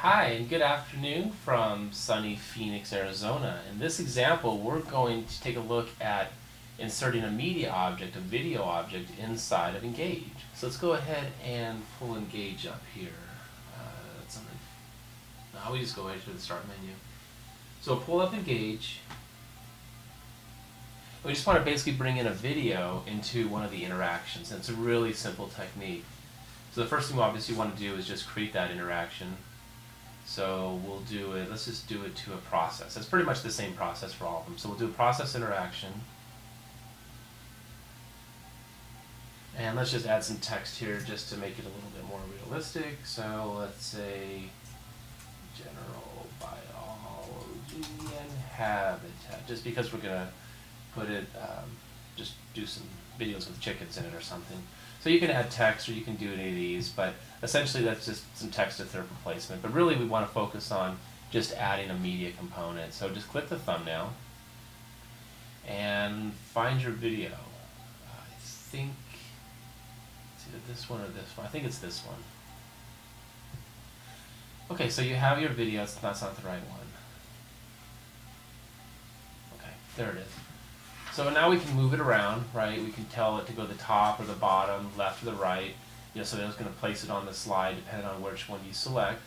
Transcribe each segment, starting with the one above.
Hi and good afternoon from sunny Phoenix, Arizona. In this example, we're going to take a look at inserting a media object, a video object, inside of Engage. So let's go ahead and pull Engage up here. Now we just go right to the Start menu. So we'll pull up Engage. We just want to basically bring in a video into one of the interactions. And it's a really simple technique. So the first thing we obviously want to do is just create that interaction. So we'll do it, let's just do it to a process. It's pretty much the same process for all of them. So we'll do a process interaction. And let's just add some text here just to make it a little bit more realistic. So let's say general biology and habitat, just because we're going to put it, just do some videos with chickens in it or something. So you can add text or you can do any of these, but essentially that's just some text to third replacement. But really we want to focus on just adding a media component. So just click the thumbnail and find your video. I think it's either this one or this one. I think it's this one. Okay, so you have your video. That's not the right one. Okay, there it is. So now we can move it around, right? We can tell it to go to the top or the bottom, left or the right. So that's going to place it on the slide depending on which one you select.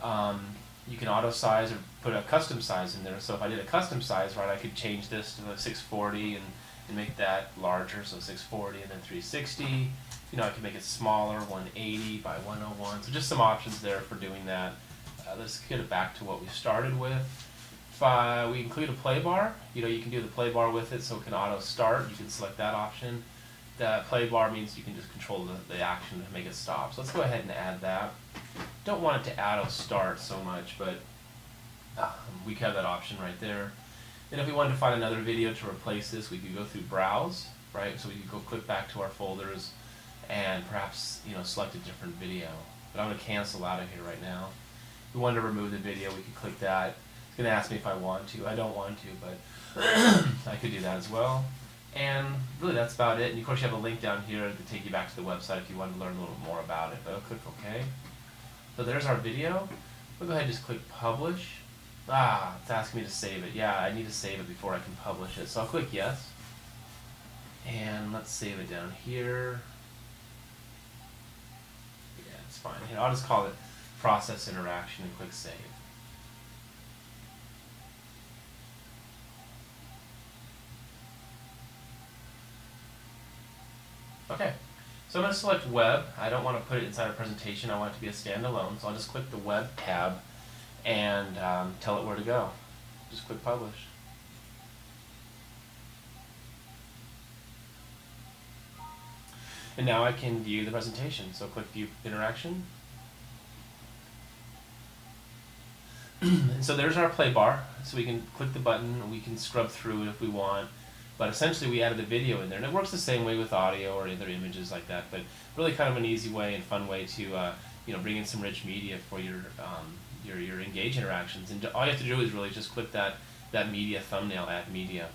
You can auto size or put a custom size in there. So if I did a custom size, right, I could change this to a 640 and make that larger, so 640 and then 360. I could make it smaller, 180 by 101. So just some options there for doing that. Let's get it back to what we started with. If we include a play bar, you can do the play bar with it, so it can auto start. You can select that option. The play bar means you can just control the action to make it stop. So let's go ahead and add that. Don't want it to auto start so much, but we have that option right there. And if we wanted to find another video to replace this, we could go through Browse, right? So we could go click back to our folders and perhaps select a different video. But I'm going to cancel out of here right now. If we wanted to remove the video, we could click that. It's going to ask me if I want to. I don't want to, but I could do that as well. And really that's about it. And of course you have a link down here to take you back to the website if you want to learn a little more about it. But I'll click OK. So there's our video. We'll go ahead and just click Publish. It's asking me to save it. Yeah, I need to save it before I can publish it. So I'll click Yes. And let's save it down here. Yeah, it's fine. I'll just call it Process Interaction and click Save. Okay, so I'm going to select Web. I don't want to put it inside a presentation. I want it to be a standalone. So I'll just click the Web tab and tell it where to go. Just click Publish. And now I can view the presentation. So click View Interaction. And so there's our play bar. So we can click the button and we can scrub through it if we want. But essentially we added the video in there, and it works the same way with audio or other images like that. But really kind of an easy way and fun way to bring in some rich media for your Engage interactions. And all you have to do is really just click that media thumbnail, Add Media.